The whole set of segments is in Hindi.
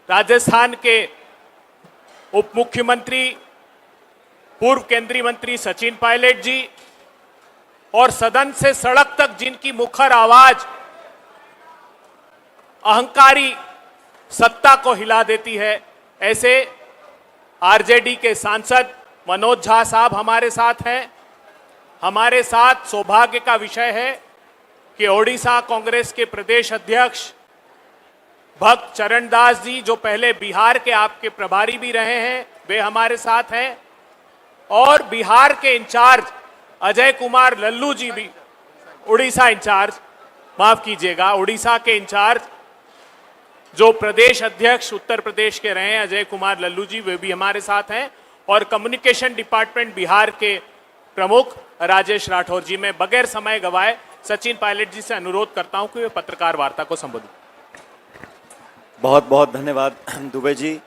राजस्थान के उप मुख्यमंत्री पूर्व केंद्रीय मंत्री सचिन पायलट जी और सदन से सड़क तक जिनकी मुखर आवाज अहंकारी सत्ता को हिला देती है, ऐसे आरजेडी के सांसद मनोज झा साहब हमारे साथ हैं। हमारे साथ सौभाग्य का विषय है कि ओडिशा कांग्रेस के प्रदेश अध्यक्ष भक्त चरण दास जी, जो पहले बिहार के आपके प्रभारी भी रहे हैं, वे हमारे साथ हैं। और बिहार के इंचार्ज अजय कुमार लल्लू जी भी, उड़ीसा इंचार्ज, माफ कीजिएगा, उड़ीसा के इंचार्ज जो प्रदेश अध्यक्ष उत्तर प्रदेश के रहे हैं, अजय कुमार लल्लू जी, वे भी हमारे साथ हैं। और कम्युनिकेशन डिपार्टमेंट बिहार के प्रमुख राजेश राठौर जी। मैं बगैर समय गवाए सचिन पायलट जी से अनुरोध करता हूं कि वे पत्रकार वार्ता को संबोधित। बहुत बहुत धन्यवाद दुबे जी,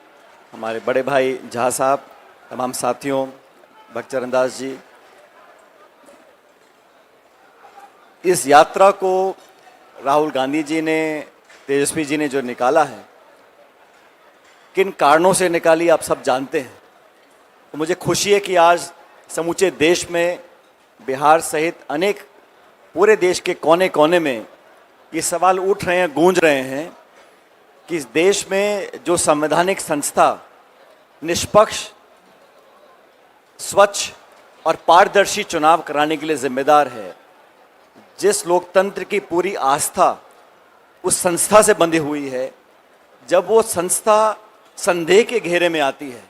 हमारे बड़े भाई झा साहब, तमाम साथियों, भक्त चरण दास जी। इस यात्रा को राहुल गांधी जी ने, तेजस्वी जी ने जो निकाला है, किन कारणों से निकाली आप सब जानते हैं। तो मुझे खुशी है कि आज समूचे देश में, बिहार सहित अनेक पूरे देश के कोने कोने में ये सवाल उठ रहे हैं, गूंज रहे हैं कि इस देश में जो संवैधानिक संस्था निष्पक्ष, स्वच्छ और पारदर्शी चुनाव कराने के लिए जिम्मेदार है, जिस लोकतंत्र की पूरी आस्था उस संस्था से बंधी हुई है, जब वो संस्था संदेह के घेरे में आती है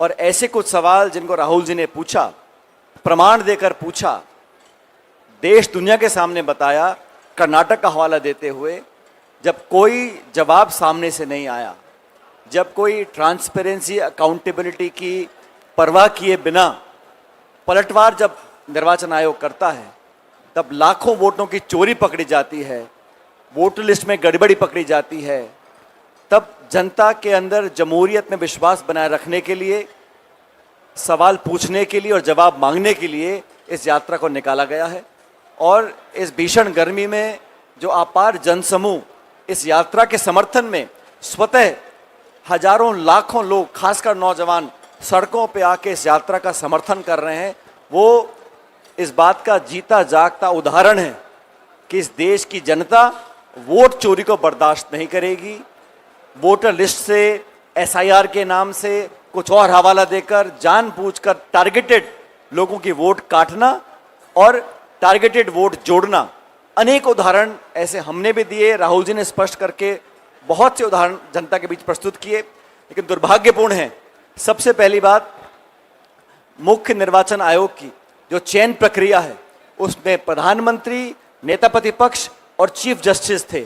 और ऐसे कुछ सवाल जिनको राहुल जी ने पूछा, प्रमाण देकर पूछा, देश दुनिया के सामने बताया, कर्नाटक का हवाला देते हुए, जब कोई जवाब सामने से नहीं आया, जब कोई ट्रांसपेरेंसी, अकाउंटेबिलिटी की परवाह किए बिना पलटवार जब निर्वाचन आयोग करता है, तब लाखों वोटों की चोरी पकड़ी जाती है, वोटर लिस्ट में गड़बड़ी पकड़ी जाती है, तब जनता के अंदर जमहूरियत में विश्वास बनाए रखने के लिए, सवाल पूछने के लिए और जवाब मांगने के लिए इस यात्रा को निकाला गया है। और इस भीषण गर्मी में जो अपार जनसमूह इस यात्रा के समर्थन में स्वतः हजारों लाखों लोग, खासकर नौजवान, सड़कों पे आके इस यात्रा का समर्थन कर रहे हैं, वो इस बात का जीता जागता उदाहरण है कि इस देश की जनता वोट चोरी को बर्दाश्त नहीं करेगी। वोटर लिस्ट से, एसआईआर के नाम से कुछ और हवाला देकर जानबूझकर टारगेटेड लोगों की वोट काटना और टारगेटेड वोट जोड़ना, अनेक उदाहरण ऐसे हमने भी दिए, राहुल जी ने स्पष्ट करके बहुत से उदाहरण जनता के बीच प्रस्तुत किए। लेकिन दुर्भाग्यपूर्ण है, सबसे पहली बात, मुख्य निर्वाचन आयोग की जो चयन प्रक्रिया है, उसमें प्रधानमंत्री, नेता प्रतिपक्ष और चीफ जस्टिस थे।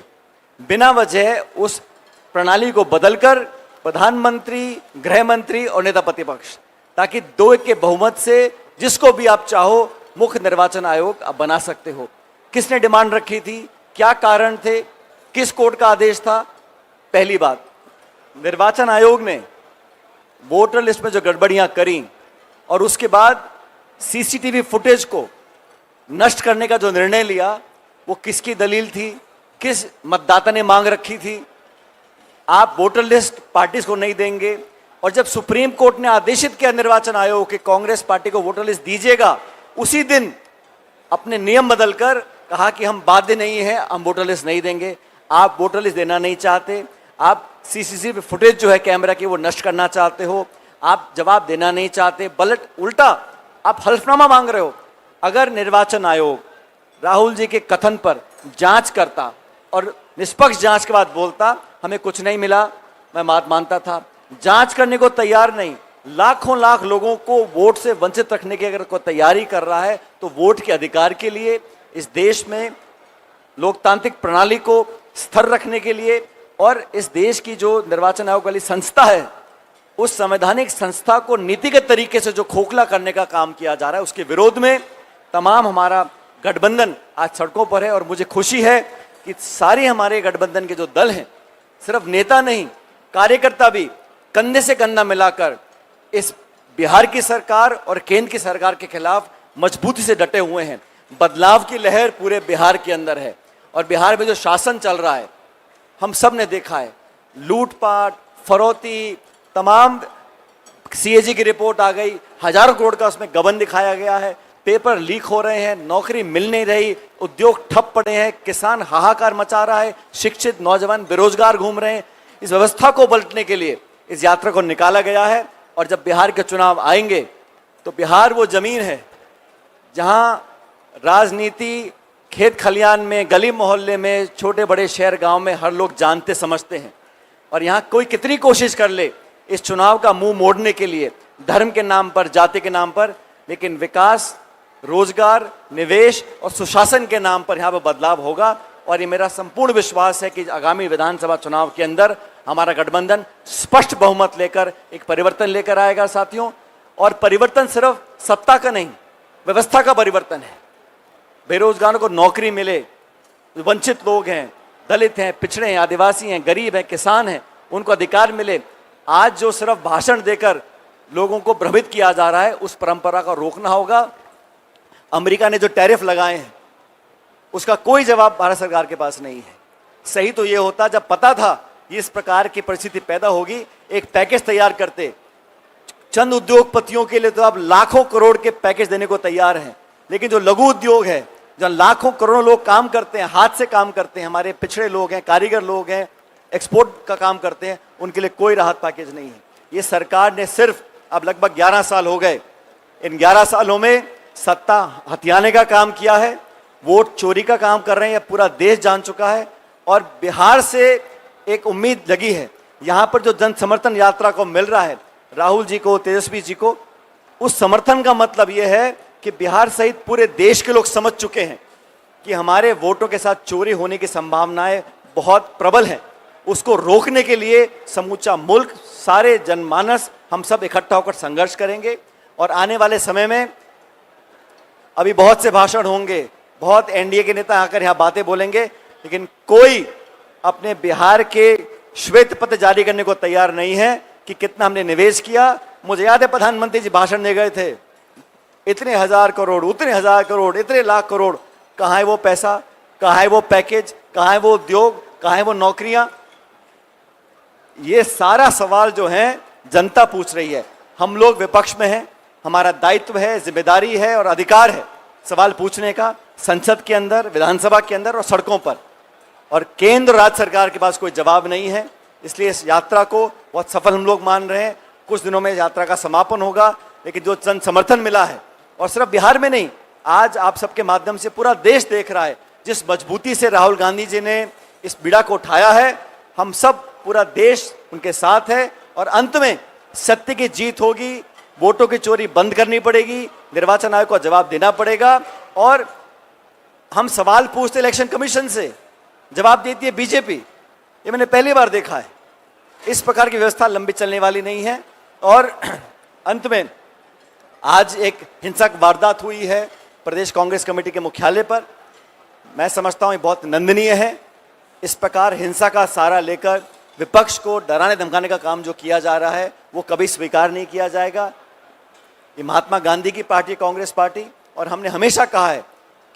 बिना वजह उस प्रणाली को बदलकर प्रधानमंत्री, गृह मंत्री और नेता प्रतिपक्ष, ताकि 2 के बहुमत से जिसको भी आप चाहो मुख्य निर्वाचन आयोग आप बना सकते हो। किसने डिमांड रखी थी, क्या कारण थे, किस कोर्ट का आदेश था? पहली बात, निर्वाचन आयोग ने वोटर लिस्ट में जो गड़बड़ियां करी और उसके बाद सीसीटीवी फुटेज को नष्ट करने का जो निर्णय लिया, वो किसकी दलील थी, किस मतदाता ने मांग रखी थी? आप वोटर लिस्ट पार्टीज को नहीं देंगे, और जब सुप्रीम कोर्ट ने आदेशित किया निर्वाचन आयोग कि कांग्रेस पार्टी को वोटर लिस्ट दीजिएगा, उसी दिन अपने नियम बदलकर कहा कि हम बाध्य नहीं है, हम वोटर लिस्ट नहीं देंगे। आप वोटर लिस्ट देना नहीं चाहते, आप सीसीटीवी फुटेज जो है कैमरा की वो नष्ट करना चाहते हो, आप जवाब देना नहीं चाहते, उल्टा आप हल्फनामा मांग रहे हो। अगर निर्वाचन आयोग राहुल जी के कथन पर जांच करता और निष्पक्ष जांच के बाद बोलता हमें कुछ नहीं मिला, मैं मानता था, जांच करने को तैयार नहीं, लाखों लाख लोगों को वोट से वंचित रखने की अगर कोई तैयारी कर रहा है, तो वोट के अधिकार के लिए, इस देश में लोकतांत्रिक प्रणाली को स्थिर रखने के लिए, और इस देश की जो निर्वाचन आयोग वाली संस्था है, उस संवैधानिक संस्था को नीतिगत तरीके से जो खोखला करने का काम किया जा रहा है, उसके विरोध में तमाम हमारा गठबंधन आज सड़कों पर है। और मुझे खुशी है कि सारे हमारे गठबंधन के जो दल हैं, सिर्फ नेता नहीं, कार्यकर्ता भी कंधे से कंधा मिलाकर इस बिहार की सरकार और केंद्र की सरकार के खिलाफ मजबूती से डटे हुए हैं। बदलाव की लहर पूरे बिहार के अंदर है, और बिहार में जो शासन चल रहा है, हम सब ने देखा है, लूटपाट, फरोती, तमाम सीएजी की रिपोर्ट आ गई, हजारों करोड़ का उसमें गबन दिखाया गया है, पेपर लीक हो रहे हैं, नौकरी मिल नहीं रही, उद्योग ठप पड़े हैं, किसान हाहाकार मचा रहा है, शिक्षित नौजवान बेरोजगार घूम रहे हैं। इस व्यवस्था को पलटने के लिए इस यात्रा को निकाला गया है। और जब बिहार के चुनाव आएंगे तो बिहार वो जमीन है जहां राजनीति खेत खलियान में, गली मोहल्ले में, छोटे बड़े शहर गांव में हर लोग जानते समझते हैं। और यहां कोई कितनी कोशिश कर ले इस चुनाव का मुंह मोड़ने के लिए, धर्म के नाम पर, जाति के नाम पर, लेकिन विकास, रोजगार, निवेश और सुशासन के नाम पर यहां पर बदलाव होगा। और ये मेरा संपूर्ण विश्वास है कि आगामी विधानसभा चुनाव के अंदर हमारा गठबंधन स्पष्ट बहुमत लेकर एक परिवर्तन लेकर आएगा साथियों। और परिवर्तन सिर्फ सत्ता का नहीं, व्यवस्था का परिवर्तन है। बेरोजगारों को नौकरी मिले, वंचित लोग हैं, दलित हैं, पिछड़े हैं, आदिवासी हैं, गरीब हैं, किसान हैं, उनको अधिकार मिले। आज जो सिर्फ भाषण देकर लोगों को भ्रमित किया जा रहा है, उस परंपरा को रोकना होगा। अमेरिका ने जो टैरिफ लगाए हैं उसका कोई जवाब भारत सरकार के पास नहीं है। सही तो ये होता जब पता था ये इस प्रकार की परिस्थिति पैदा होगी, एक पैकेज तैयार करते। चंद उद्योगपतियों के लिए तो आप लाखों करोड़ के पैकेज देने को तैयार हैं, लेकिन जो लघु उद्योग है, जहाँ लाखों करोड़ों लोग काम करते हैं, हाथ से काम करते हैं, हमारे पिछड़े लोग हैं, कारीगर लोग हैं, एक्सपोर्ट का काम करते हैं, उनके लिए कोई राहत पैकेज नहीं है। ये सरकार ने सिर्फ अब लगभग 11 साल हो गए, इन 11 सालों में सत्ता हथियाने का काम किया है, वोट चोरी का काम कर रहे हैं, पूरा देश जान चुका है। और बिहार से एक उम्मीद लगी है, यहाँ पर जो जन समर्थन यात्रा को मिल रहा है, राहुल जी को, तेजस्वी जी को, उस समर्थन का मतलब ये है कि बिहार सहित पूरे देश के लोग समझ चुके हैं कि हमारे वोटों के साथ चोरी होने की संभावनाएं बहुत प्रबल हैं। उसको रोकने के लिए समूचा मुल्क, सारे जनमानस, हम सब इकट्ठा होकर संघर्ष करेंगे। और आने वाले समय में अभी बहुत से भाषण होंगे, बहुत एनडीए के नेता आकर यहाँ बातें बोलेंगे, लेकिन कोई अपने बिहार के श्वेत पत्र जारी करने को तैयार नहीं है कि कितना हमने निवेश किया। मुझे याद है प्रधानमंत्री जी भाषण दे गए थे, इतने हजार करोड़, उतने हजार करोड़, इतने लाख करोड़, कहाँ है वो पैसा, कहाँ है वो पैकेज, कहाँ है वो उद्योग, कहाँ है वो नौकरियां? ये सारा सवाल जो है जनता पूछ रही है। हम लोग विपक्ष में हैं, हमारा दायित्व है, जिम्मेदारी है और अधिकार है सवाल पूछने का, संसद के अंदर, विधानसभा के अंदर और सड़कों पर। और केंद्र राज्य सरकार के पास कोई जवाब नहीं है, इसलिए इस यात्रा को बहुत सफल हम लोग मान रहे हैं। कुछ दिनों में यात्रा का समापन होगा, लेकिन जो जन समर्थन मिला है, और सिर्फ बिहार में नहीं, आज आप सबके माध्यम से पूरा देश देख रहा है जिस मजबूती से राहुल गांधी जी ने इस बीड़ा को उठाया है। हम सब, पूरा देश उनके साथ है। और अंत में सत्य की जीत होगी, वोटों की चोरी बंद करनी पड़ेगी, निर्वाचन आयोग को जवाब देना पड़ेगा। और हम सवाल पूछते इलेक्शन कमीशन से, जवाब देती है बीजेपी। ये मैंने पहली बार देखा है। इस प्रकार की व्यवस्था लंबी चलने वाली नहीं है। और अंत में आज एक हिंसक वारदात हुई है प्रदेश कांग्रेस कमेटी के मुख्यालय पर। मैं समझता हूं ये बहुत निंदनीय है। इस प्रकार हिंसा का सहारा लेकर विपक्ष को डराने धमकाने का काम जो किया जा रहा है, वो कभी स्वीकार नहीं किया जाएगा। ये महात्मा गांधी की पार्टी, कांग्रेस पार्टी, और हमने हमेशा कहा है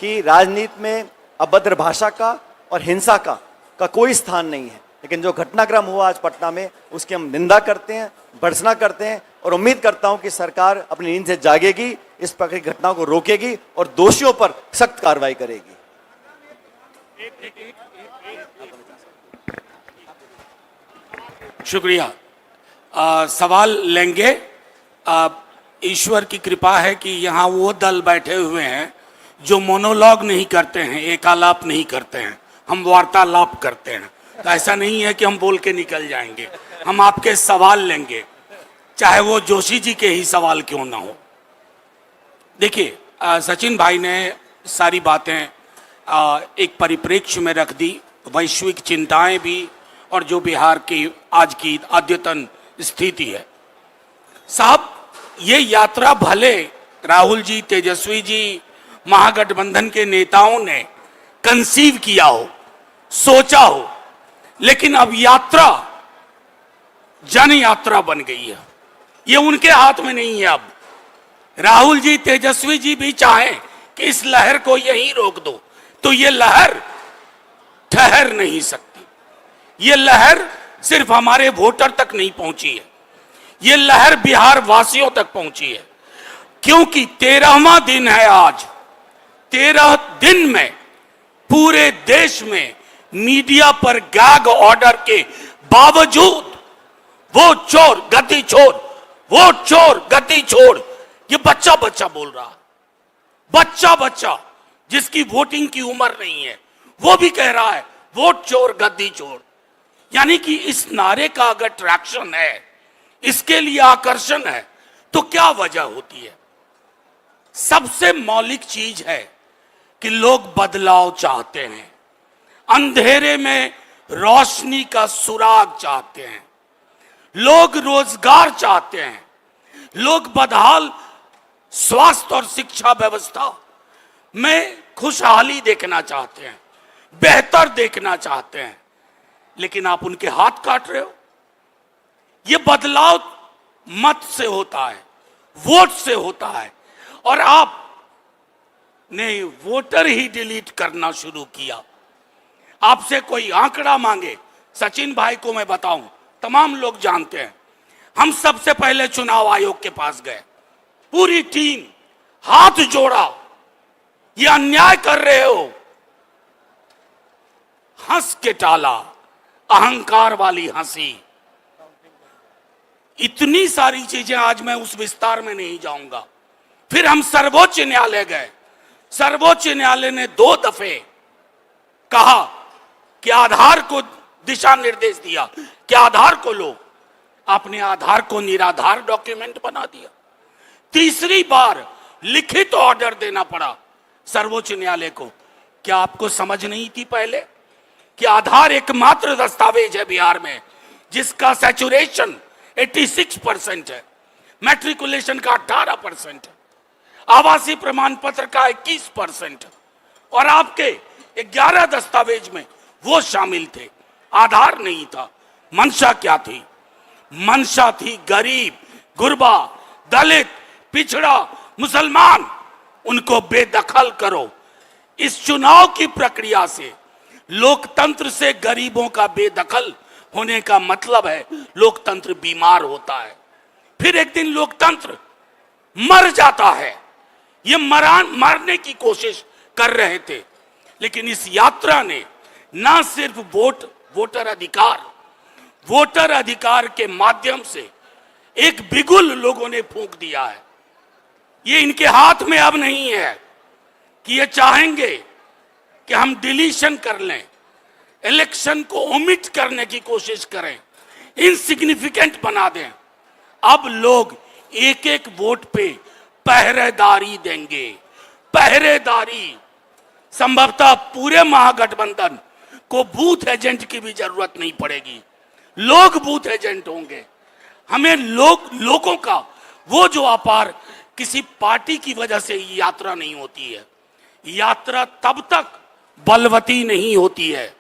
कि राजनीति में अभद्र भाषा का और हिंसा का कोई स्थान नहीं है। लेकिन जो घटनाक्रम हुआ आज पटना में, उसकी हम निंदा करते हैं, भर्त्सना करते हैं, और उम्मीद करता हूं कि सरकार अपनी नींद से जागेगी, इस प्रकार की घटनाओं को रोकेगी और दोषियों पर सख्त कार्रवाई करेगी। शुक्रिया। सवाल लेंगे। ईश्वर की कृपा है कि यहाँ वो दल बैठे हुए हैं जो मोनोलॉग नहीं करते हैं, एकालाप नहीं करते हैं, हम वार्तालाप करते हैं। तो ऐसा नहीं है कि हम बोल के निकल जाएंगे, हम आपके सवाल लेंगे, चाहे वो जोशी जी के ही सवाल क्यों ना हो। देखिए, सचिन भाई ने सारी बातें एक परिप्रेक्ष्य में रख दी, वैश्विक चिंताएं भी, और जो बिहार की आज की अद्यतन स्थिति है। साहब, ये यात्रा भले राहुल जी, तेजस्वी जी, महागठबंधन के नेताओं ने कंसीव किया हो, सोचा हो, लेकिन अब यात्रा जन यात्रा बन गई है। ये उनके हाथ में नहीं है। अब राहुल जी, तेजस्वी जी भी चाहें कि इस लहर को यहीं रोक दो, तो ये लहर ठहर नहीं सकती। ये लहर सिर्फ हमारे वोटर तक नहीं पहुंची है, ये लहर बिहार वासियों तक पहुंची है। क्योंकि 13वां दिन है आज। 13 दिन में पूरे देश में मीडिया पर गैग ऑर्डर के बावजूद वो चोर गद्दी छोड़, वो चोर गद्दी छोड़, ये बच्चा बच्चा बोल रहा, बच्चा बच्चा जिसकी वोटिंग की उम्र नहीं है वो भी कह रहा है वोट चोर गद्दी छोड़। यानी कि इस नारे का अगर ट्रैक्शन है, इसके लिए आकर्षण है, तो क्या वजह होती है? सबसे मौलिक चीज है कि लोग बदलाव चाहते हैं, अंधेरे में रोशनी का सुराग चाहते हैं, लोग रोजगार चाहते हैं, लोग बदहाल स्वास्थ्य और शिक्षा व्यवस्था में खुशहाली देखना चाहते हैं, बेहतर देखना चाहते हैं। लेकिन आप उनके हाथ काट रहे हो। यह बदलाव मत से होता है, वोट से होता है, और आप ने वोटर ही डिलीट करना शुरू किया। आपसे कोई आंकड़ा मांगे, सचिन भाई को मैं बताऊं, तमाम लोग जानते हैं, हम सबसे पहले चुनाव आयोग के पास गए, पूरी टीम, हाथ जोड़ा, ये अन्याय कर रहे हो, हंस के टाला, अहंकार वाली हंसी। इतनी सारी चीजें, आज मैं उस विस्तार में नहीं जाऊंगा। फिर हम सर्वोच्च न्यायालय गए, सर्वोच्च न्यायालय ने 2 दफे कहा कि आधार को दिशा निर्देश दिया कि आधार को लो, आपने आधार को निराधार डॉक्यूमेंट बना दिया। तीसरी बार लिखित ऑर्डर देना पड़ा सर्वोच्च न्यायालय को। क्या आपको समझ नहीं थी पहले कि आधार एकमात्र दस्तावेज है बिहार में जिसका सैचुरेशन 86% है, मैट्रिकुलेशन का 18% है, आवासीय प्रमाण पत्र का 21%, और आपके 11 दस्तावेज में वो शामिल थे, आधार नहीं था। मंशा क्या थी? मंशा थी गरीब, गुरबा, दलित, पिछड़ा, मुसलमान, उनको बेदखल करो। इस चुनाव की प्रक्रिया से, लोकतंत्र से गरीबों का बेदखल होने का मतलब है लोकतंत्र बीमार होता है। फिर एक दिन लोकतंत्र मर जाता है। ये मारने की कोशिश कर रहे थे, लेकिन इस यात्रा ने ना सिर्फ वोटर अधिकार के माध्यम से एक बिगुल लोगों ने फूंक दिया है। ये इनके हाथ में अब नहीं है कि ये चाहेंगे कि हम डिलीशन कर लें, इलेक्शन को ओमिट करने की कोशिश करें, इनसिग्निफिकेंट बना दें। अब लोग एक एक वोट पे पहरेदारी देंगे, पहरेदारी। संभवतः पूरे महागठबंधन को बूथ एजेंट की भी जरूरत नहीं पड़ेगी, लोग बूथ एजेंट होंगे। हमें लोगों का वो जो अपार, किसी पार्टी की वजह से यात्रा नहीं होती है। यात्रा तब तक बलवती नहीं होती है,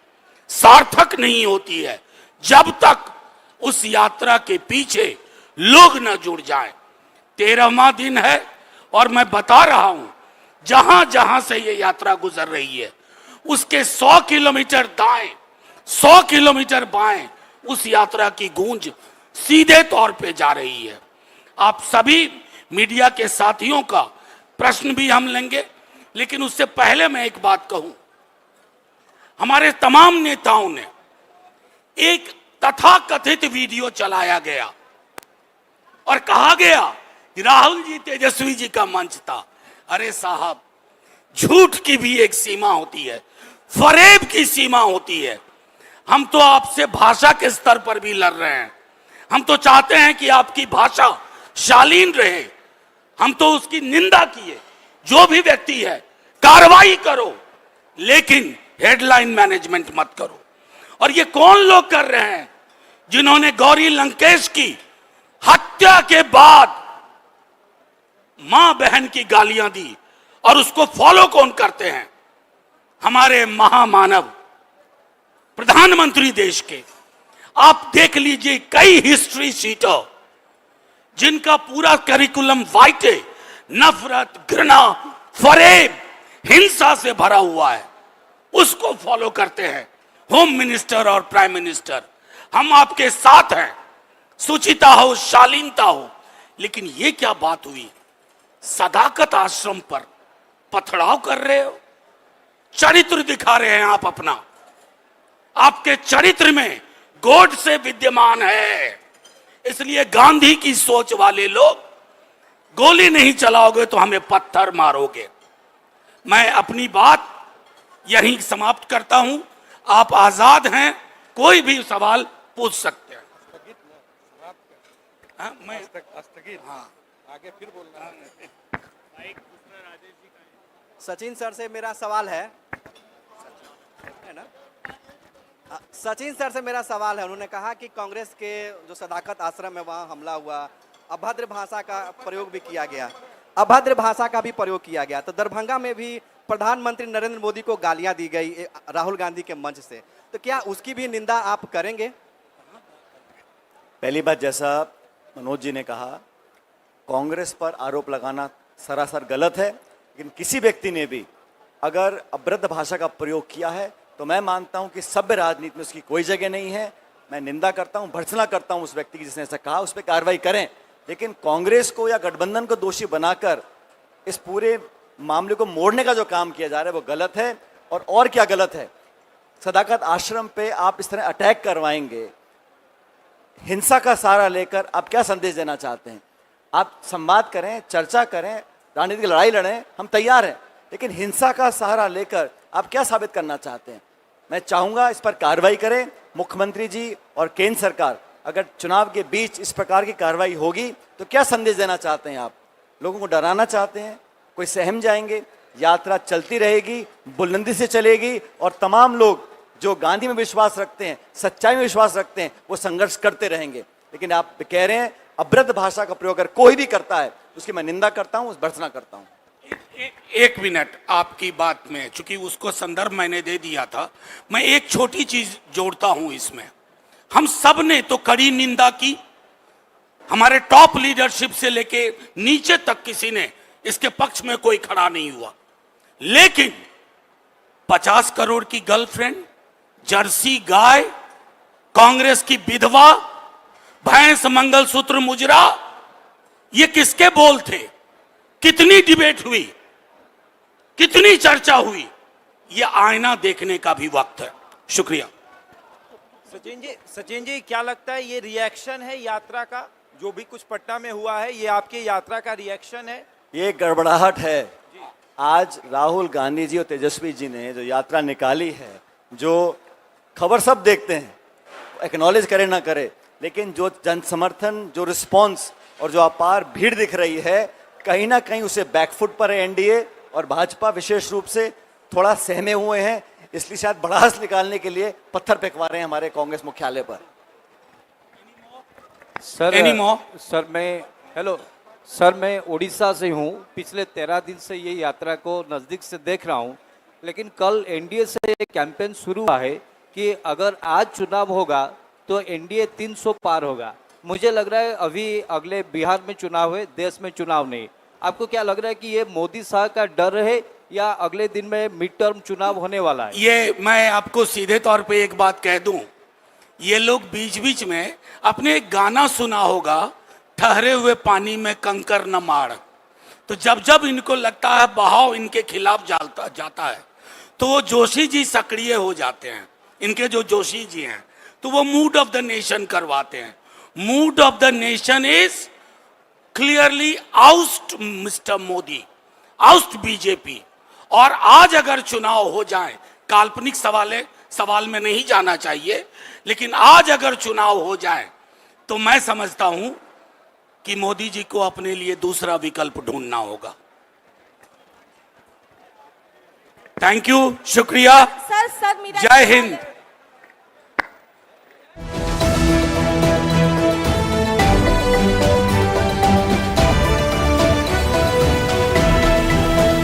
सार्थक नहीं होती है, जब तक उस यात्रा के पीछे लोग न जुड़ जाएं। 13वां दिन है और मैं बता रहा हूं, जहां जहां से ये यात्रा गुजर रही है उसके 100 किलोमीटर दाएं, 100 किलोमीटर बाएं उस यात्रा की गूंज सीधे तौर पे जा रही है। आप सभी मीडिया के साथियों का प्रश्न भी हम लेंगे, लेकिन उससे पहले मैं एक बात कहूं। हमारे तमाम नेताओं ने एक तथाकथित वीडियो चलाया गया और कहा गया कि राहुल जी तेजस्वी जी का मंच था। अरे साहब, झूठ की भी एक सीमा होती है, फरेब की सीमा होती है। हम तो आपसे भाषा के स्तर पर भी लड़ रहे हैं। हम तो चाहते हैं कि आपकी भाषा शालीन रहे। हम तो उसकी निंदा किए, जो भी व्यक्ति है कार्रवाई करो, लेकिन हेडलाइन मैनेजमेंट मत करो। और ये कौन लोग कर रहे हैं जिन्होंने गौरी लंकेश की हत्या के बाद मां बहन की गालियां दी, और उसको फॉलो कौन करते हैं? हमारे महामानव प्रधानमंत्री देश के। आप देख लीजिए कई हिस्ट्री शीटर जिनका पूरा करिकुलम वाइटे नफरत, घृणा, फरेब, हिंसा से भरा हुआ है, उसको फॉलो करते हैं होम मिनिस्टर और प्राइम मिनिस्टर। हम आपके साथ हैं, सुचिता हो, शालीनता हो। लेकिन ये क्या बात हुई, सदाकत आश्रम पर पथराव कर रहे हो, चरित्र दिखा रहे हैं आप अपना। आपके चरित्र में गोड से विद्यमान है, इसलिए गांधी की सोच वाले लोग गोली नहीं चलाओगे तो हमें पत्थर मारोगे। मैं अपनी बात यहीं समाप्त करता हूं। आप आजाद हैं, कोई भी सवाल पूछ सकते हैं। हाँ, मैं हाँ आगे फिर बोलना। सचिन सर से मेरा सवाल है ना? सचिन सर से मेरा सवाल है। उन्होंने कहा कि कांग्रेस के जो सदाकत आश्रम है वहाँ हमला हुआ, अभद्र भाषा का प्रयोग भी किया गया, अभद्र भाषा का भी प्रयोग किया गया। तो दरभंगा में भी प्रधानमंत्री नरेंद्र मोदी को गालियां दी गई राहुल गांधी के मंच से, तो क्या उसकी भी निंदा आप करेंगे? पहली बात, जैसा मनोज जी ने कहा, कांग्रेस पर आरोप लगाना सरासर गलत है। लेकिन किसी व्यक्ति ने भी अगर अभद्र भाषा का प्रयोग किया है तो मैं मानता हूं कि सभ्य राजनीति में उसकी कोई जगह नहीं है। मैं निंदा करता हूं, भर्त्सना करता हूं उस व्यक्ति की जिसने ऐसा कहा, उस पर कार्रवाई करें। लेकिन कांग्रेस को या गठबंधन को दोषी बनाकर इस पूरे मामले को मोड़ने का जो काम किया जा रहा है वो गलत है। और क्या गलत है, सदाकत आश्रम पे आप इस तरह अटैक करवाएंगे, हिंसा का सहारा लेकर आप क्या संदेश देना चाहते हैं? आप संवाद करें, चर्चा करें, राजनीतिक लड़ाई लड़ें, हम तैयार हैं। लेकिन हिंसा का सहारा लेकर आप क्या साबित करना चाहते हैं? मैं चाहूंगा इस पर कार्रवाई करें मुख्यमंत्री जी और केंद्र सरकार। अगर चुनाव के बीच इस प्रकार की कार्रवाई होगी तो क्या संदेश देना चाहते हैं आप? लोगों को डराना चाहते हैं? कोई सहम जाएंगे? यात्रा चलती रहेगी, बुलंदी से चलेगी और तमाम लोग जो गांधी में विश्वास रखते हैं, सच्चाई में विश्वास रखते हैं, वो संघर्ष करते रहेंगे। लेकिन आप कह रहे हैं अभद्र भाषा का प्रयोग अगर कोई भी करता है उसकी मैं निंदा करता हूं, भर्त्सना करता हूं। एक मिनट आपकी बात में, चूंकि उसको संदर्भ मैंने दे दिया था, मैं एक छोटी चीज जोड़ता हूं इसमें। हम सब ने तो कड़ी निंदा की, हमारे टॉप लीडरशिप से लेके नीचे तक किसी ने इसके पक्ष में कोई खड़ा नहीं हुआ। लेकिन 50 करोड़ की गर्लफ्रेंड, जर्सी गाय, कांग्रेस की विधवा, भैंस, मंगलसूत्र, मुजरा, ये किसके बोल थे? कितनी डिबेट हुई, कितनी चर्चा हुई? ये आईना देखने का भी वक्त है। शुक्रिया। सचिन जी क्या लगता है ये रिएक्शन है यात्रा का, जो भी कुछ पटना में हुआ है, ये आपकी यात्रा का रिएक्शन है? ये गड़बड़ाहट है। आज राहुल गांधी जी और तेजस्वी जी ने जो यात्रा निकाली है, जो खबर सब देखते हैं, एक्नॉलेज करे ना करे, लेकिन जो जन समर्थन, जो रिस्पॉन्स और जो अपार भीड़ दिख रही है, कहीं ना कहीं उसे बैकफुट पर है एनडीए और भाजपा विशेष रूप से थोड़ा सहमे हुए हैं। इसलिए शायद भड़ास निकालने के लिए पत्थर फेंकवा रहे हैं हमारे कांग्रेस मुख्यालय पर। सर मैं उड़ीसा से हूँ। पिछले 13 दिन से ये यात्रा को नज़दीक से देख रहा हूँ। लेकिन कल एनडीए से एक कैंपेन शुरू हुआ है कि अगर आज चुनाव होगा तो एनडीए 300 पार होगा। मुझे लग रहा है अभी अगले बिहार में चुनाव है, देश में चुनाव नहीं। आपको क्या लग रहा है कि ये मोदी शाह का डर है या अगले दिन में मिड टर्म चुनाव होने वाला है? ये मैं आपको सीधे तौर पे एक बात कह दूं, ये लोग बीच बीच में अपने एक गाना सुना होगा, ठहरे हुए पानी में कंकर न मार। तो जब जब इनको लगता है बहाव इनके खिलाफ जाता है तो वो जोशी जी सक्रिय हो जाते हैं। इनके जो जोशी जी हैं तो वो मूड ऑफ द नेशन करवाते हैं। Mood off the nation is clearly oust mister Modi, oust BJP. और आज अगर चुनाव हो जाए, काल्पनिक सवाल में नहीं जाना चाहिए, लेकिन आज अगर चुनाव हो जाए तो मैं समझता हूं कि मोदी जी को अपने लिए दूसरा विकल्प ढूंढना होगा। थैंक यू, शुक्रिया, सर मेरा जय हिंद।